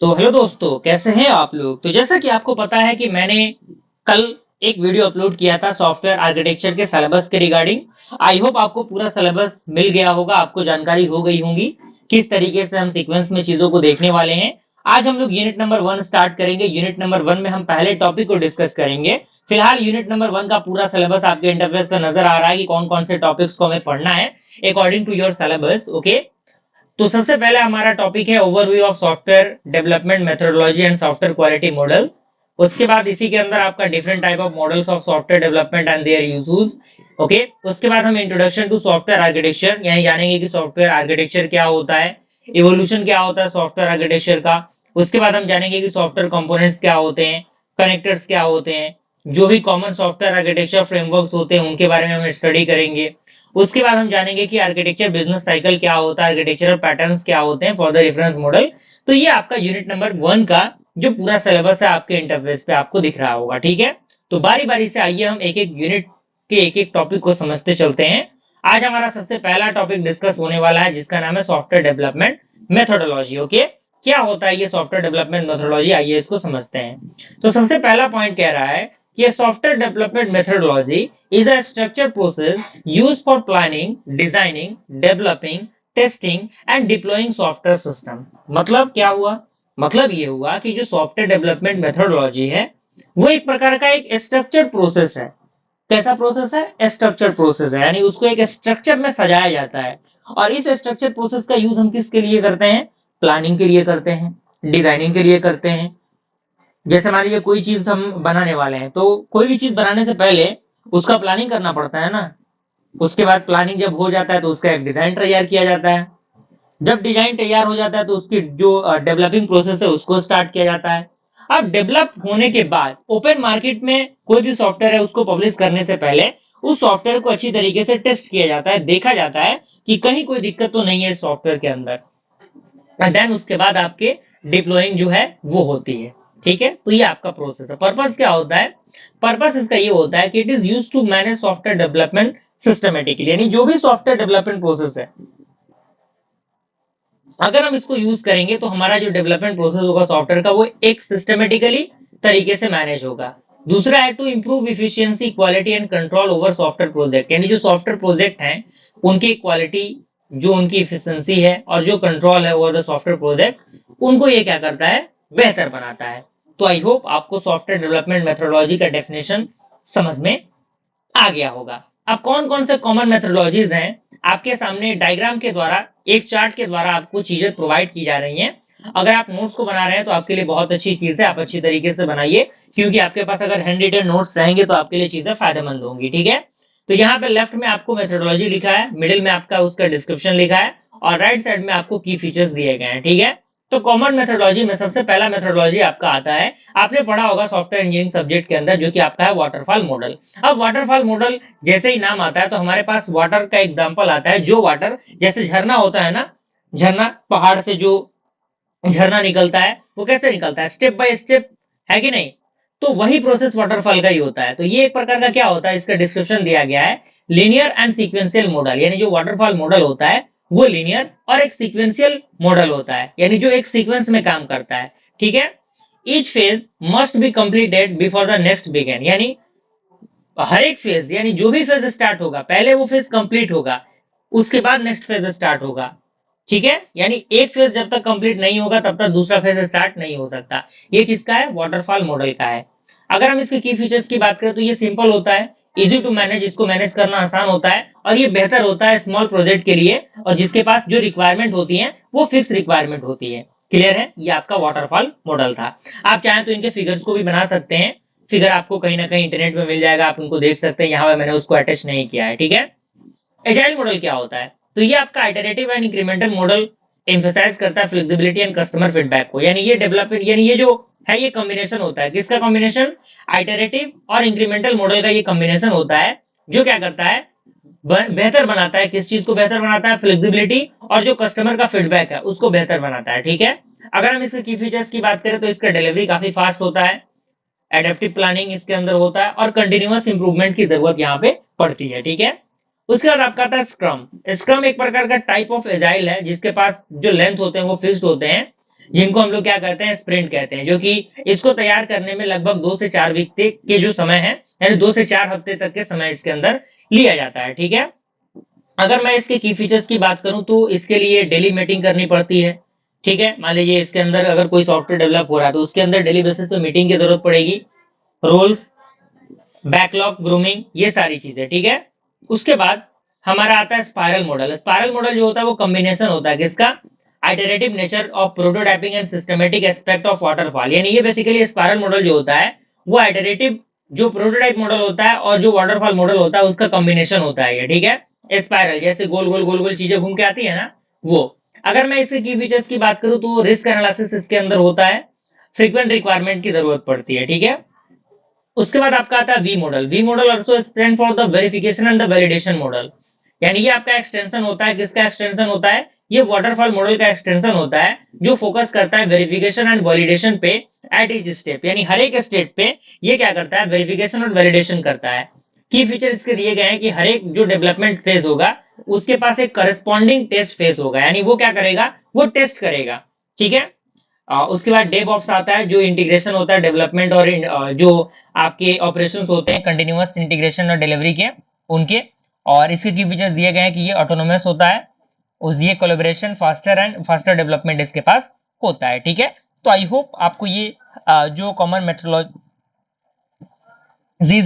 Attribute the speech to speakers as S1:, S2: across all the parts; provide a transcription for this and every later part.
S1: तो हेलो दोस्तों, कैसे हैं आप लोग। तो जैसा कि आपको पता है कि मैंने कल एक वीडियो अपलोड किया था सॉफ्टवेयर आर्किटेक्चर के सिलेबस के रिगार्डिंग। आई होप आपको पूरा सिलेबस मिल गया होगा, आपको जानकारी हो गई होगी किस तरीके से हम सीक्वेंस में चीजों को देखने वाले हैं। आज हम लोग यूनिट नंबर 1 स्टार्ट करेंगे। यूनिट नंबर 1 में हम पहले टॉपिक को डिस्कस करेंगे। फिलहाल यूनिट नंबर 1 का पूरा सिलेबस आपके इंटरफेस पर नजर आ रहा है कि कौन कौन से टॉपिक्स को हमें पढ़ना है according to your syllabus. Okay, तो सबसे पहले हमारा टॉपिक है overview of software development methodology and software quality model. उसके बाद इसी के अंदर आपका different type of models of software development and their uses. Okay, उसके बाद हम इंट्रोडक्शन टू सॉफ्टवेयर आर्किटेक्चर यानी जानेंगे कि सॉफ्टवेयर आर्किटेक्चर क्या होता है, इवोल्यूशन क्या होता है सॉफ्टवेयर आर्किटेक्चर का। उसके बाद हम जानेंगे कि सॉफ्टवेयर कंपोनेंट्स क्या होते हैं, कनेक्टर्स क्या होते हैं, जो भी कॉमन सॉफ्टवेयर आर्किटेक्चर फ्रेमवर्क्स होते हैं उनके बारे में हम स्टडी करेंगे। उसके बाद हम जानेंगे कि आर्किटेक्चर बिजनेस साइकिल क्या होता है, आर्किटेक्चरल पैटर्न्स क्या होते हैं फॉर द रेफरेंस मॉडल। तो ये आपका यूनिट नंबर 1 का जो पूरा सिलेबस है आपके इंटरफेस पे आपको दिख रहा होगा। ठीक है, तो बारी बारी से आइए हम एक एक यूनिट के एक एक टॉपिक को समझते चलते हैं। आज हमारा सबसे पहला टॉपिक डिस्कस होने वाला है जिसका नाम है सॉफ्टवेयर डेवलपमेंट मेथोडोलॉजी। ओके, क्या होता है ये सॉफ्टवेयर डेवलपमेंट मेथोडोलॉजी, आइए इसको समझते हैं। तो सबसे पहला पॉइंट कह रहा है कि software development methodology is a structured process used for planning, designing, developing, testing and deploying software system। मतलब क्या हुआ? मतलब ये हुआ कि जो सॉफ्टवेयर डेवलपमेंट मेथोडोलॉजी है वो एक प्रकार का एक स्ट्रक्चर्ड प्रोसेस है। कैसा प्रोसेस है? स्ट्रक्चर्ड प्रोसेस है, यानी उसको एक स्ट्रक्चर में सजाया जाता है। और इस स्ट्रक्चर प्रोसेस का यूज हम किसके लिए करते हैं? प्लानिंग के लिए करते हैं, डिजाइनिंग के लिए करते हैं। जैसे मान लीजिए कोई चीज हम बनाने वाले हैं, तो कोई भी चीज बनाने से पहले उसका प्लानिंग करना पड़ता है ना। उसके बाद प्लानिंग जब हो जाता है तो उसका एक डिजाइन तैयार किया जाता है। जब डिजाइन तैयार हो जाता है तो उसकी जो डेवलपिंग प्रोसेस है उसको स्टार्ट किया जाता है। अब डेवलप होने के बाद ओपन मार्केट में कोई भी सॉफ्टवेयर है उसको पब्लिश करने से पहले उस सॉफ्टवेयर को अच्छी तरीके से टेस्ट किया जाता है, देखा जाता है कि कहीं कोई दिक्कत तो नहीं है इस सॉफ्टवेयर के अंदर। देन उसके बाद आपके डिप्लॉइंग जो है वो होती है। ठीक है, तो ये आपका प्रोसेस है। पर्पस क्या होता है? पर्पस इसका ये होता है कि it is use to manage software development systematically, यानी जो भी सॉफ्टवेयर डेवलपमेंट प्रोसेस है अगर हम इसको यूज करेंगे तो हमारा जो डेवलपमेंट प्रोसेस होगा सॉफ्टवेयर का वो एक सिस्टमेटिकली तरीके से मैनेज होगा। दूसरा है to improve efficiency quality and control over software project, यानी जो सॉफ्टवेयर प्रोजेक्ट हैं उनकी क्वालिटी, जो उनकी इफिशियंसी है और जो कंट्रोल है ओवर द सॉफ्टवेयर प्रोजेक्ट, उनको ये क्या करता है? बेहतर बनाता है। तो आई होप आपको सॉफ्टवेयर डेवलपमेंट मेथोडोलॉजी का डेफिनेशन समझ में आ गया होगा। अब कौन कौन से कॉमन मेथोडोलॉजीज हैं आपके सामने डायग्राम के द्वारा, एक चार्ट के द्वारा आपको चीजें प्रोवाइड की जा रही हैं। अगर आप नोट्स को बना रहे हैं तो आपके लिए बहुत अच्छी चीज है, आप अच्छी तरीके से बनाइए, क्योंकि आपके पास अगर हैंड रिटन नोट्स रहेंगे तो आपके लिए चीजें फायदेमंद होंगी। ठीक है, तो यहाँ पे लेफ्ट में आपको मेथोडोलॉजी लिखा है, मिडिल में आपका उसका डिस्क्रिप्शन लिखा है और राइट साइड में आपको की फीचर्स दिए गए हैं। ठीक है, तो कॉमन मेथोडोलॉजी में सबसे पहला मेथोडोलॉजी आपका आता है, आपने पढ़ा होगा सॉफ्टवेयर इंजीनियरिंग सब्जेक्ट के अंदर, जो कि आपका है वाटरफॉल मॉडल। अब वाटरफॉल मॉडल जैसे ही नाम आता है तो हमारे पास वाटर का एग्जांपल आता है। जो वाटर, जैसे झरना होता है ना, झरना पहाड़ से जो झरना निकलता है वो कैसे निकलता है? स्टेप बाय स्टेप, है कि नहीं? तो वही प्रोसेस वाटरफॉल का ही होता है। तो ये एक प्रकार का क्या होता है, इसका डिस्क्रिप्शन दिया गया है, लीनियर एंड सीक्वेंशियल मॉडल। यानी जो वाटरफॉल मॉडल होता है वो लीनियर और एक सीक्वेंशियल मॉडल होता है, यानी जो एक सीक्वेंस में काम करता है। ठीक है, each phase must be completed before the next begin, यानी हर एक फेज, यानी जो भी फेज स्टार्ट होगा पहले वो फेज कंप्लीट होगा, उसके बाद नेक्स्ट फेज स्टार्ट होगा। ठीक है, यानी एक फेज जब तक कंप्लीट नहीं होगा तब तक दूसरा फेज स्टार्ट नहीं हो सकता। ये किसका है? वाटरफॉल मॉडल का है। अगर हम इसके की फीचर्स की बात करें तो ये सिंपल होता है, इजी टू मैनेज, इसको मैनेज करना आसान होता है और ये बेहतर होता है स्मॉल प्रोजेक्ट के लिए, और जिसके पास जो रिक्वायरमेंट होती है वो फिक्स रिक्वायरमेंट होती है। क्लियर है? ये आपका वाटरफॉल मॉडल था। आप चाहें तो इनके फिगर्स को भी बना सकते हैं, फिगर आपको कहीं ना कहीं इंटरनेट में मिल जाएगा, आप उनको देख सकते हैं। यहाँ पे मैंने उसको अटैच नहीं किया है। ठीक है, एजाइल मॉडल क्या होता है? तो ये आपका iterative and incremental model emphasize करता है फ्लेक्सिबिलिटी एंड कस्टमर फीडबैक को, यानी ये डेवलपमेंट, यानी ये जो है ये कॉम्बिनेशन होता है, किसका कॉम्बिनेशन? आइटरेटिव और इंक्रीमेंटल मॉडल का ये कॉम्बिनेशन होता है, जो क्या करता है? बेहतर बनाता है। किस चीज को बेहतर बनाता है? फ्लेक्सिबिलिटी, और जो कस्टमर का फीडबैक है उसको बेहतर बनाता है। ठीक है, अगर हम इसके की फीचर्स की बात करें तो इसका डिलीवरी काफी फास्ट होता है, एडेप्टिव प्लानिंग इसके अंदर होता है और कंटिन्यूअस इंप्रूवमेंट की जरूरत यहाँ पे पड़ती है। ठीक है, उसके बाद आपका आता है स्क्रम। स्क्रम एक प्रकार का टाइप ऑफ एजाइल है जिसके पास जो लेंथ होते हैं वो फिक्स्ड होते हैं, जिनको हम लोग क्या कहते हैं, स्प्रिंट कहते हैं, जो कि इसको तैयार करने में लगभग 2 से 4 वीक तक के जो समय है, यानी 2 से 4 हफ्ते तक के समय इसके अंदर लिया जाता है। ठीक है, अगर मैं इसके की फीचर्स की बात करूं तो इसके लिए डेली मीटिंग करनी पड़ती है। ठीक है, मान लीजिए इसके अंदर अगर कोई सॉफ्टवेयर डेवलप हो रहा है तो उसके अंदर डेली बेसिस पे मीटिंग की जरूरत पड़ेगी, रोल्स, बैकलॉग, ग्रूमिंग, ये सारी चीजें। ठीक है, उसके बाद हमारा आता है स्पाइरल मॉडल। स्पाइरल मॉडल जो होता है वो कॉम्बिनेशन होता है किसका, iterative nature of prototyping and systematic aspect of waterfall. यानी ये बेसिकली स्पाइरल मॉडल जो होता है वो आइटरेटिव जो प्रोटोटाइप मॉडल होता है और जो वाटरफॉल मॉडल होता है उसका कॉम्बिनेशन होता है ये। ठीक है, स्पाइरल जैसे गोल गोल गोल गोल चीजें घूम के आती है ना, वो। अगर मैं इसके की फीचर्स की बात करूं तो रिस्क एनालिसिस इसके अंदर होता है, फ्रीक्वेंट रिक्वायरमेंट की जरूरत पड़ती है। ठीक है, उसके बाद आपका आता है V model. V model also stand for the verification and the validation model. यानी ये आपका एक्सटेंशन होता है, किसका एक्सटेंशन होता है, ये वाटरफॉल मॉडल का एक्सटेंशन होता है जो फोकस करता है वेरिफिकेशन एंड वैलिडेशन पे एट ईच स्टेप। यानी हर एक स्टेप पे ये क्या करता है, वेरिफिकेशन और वैलिडेशन करता है। की फीचर इसके दिए गए हैं कि हर एक जो डेवलपमेंट फेज होगा उसके पास एक करस्पॉन्डिंग टेस्ट फेज होगा, यानी वो क्या करेगा, वो टेस्ट करेगा। ठीक है, उसके बाद डेव ऑप्स आता है जो इंटीग्रेशन होता है डेवलपमेंट और जो आपके ऑपरेशंस होते हैं कंटिन्यूअस इंटीग्रेशन और डिलीवरी के उनके। और इसके की फीचर्स दिए गए हैं कि ये ऑटोनोमस होता है, उस ये collaboration faster and faster development इसके पास होता है। ठीक है, तो आई होप आपको ये जो कॉमन मेट्रोलॉजीज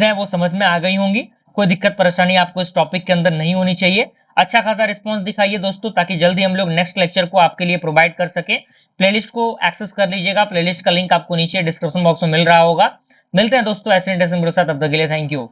S1: हैं वो समझ में आ गई होंगी। कोई दिक्कत परेशानी आपको इस टॉपिक के अंदर नहीं होनी चाहिए। अच्छा खासा रिस्पांस दिखाइए दोस्तों, ताकि जल्दी हम लोग नेक्स्ट लेक्चर को आपके लिए प्रोवाइड कर सके। प्लेलिस्ट को एक्सेस कर लीजिएगा, प्लेलिस्ट का लिंक आपको नीचे डिस्क्रिप्शन बॉक्स में मिल रहा होगा। मिलते हैं दोस्तों ऐसे इंटरेस्टिंग वीडियो के साथ, तब तक के लिए थैंक यू।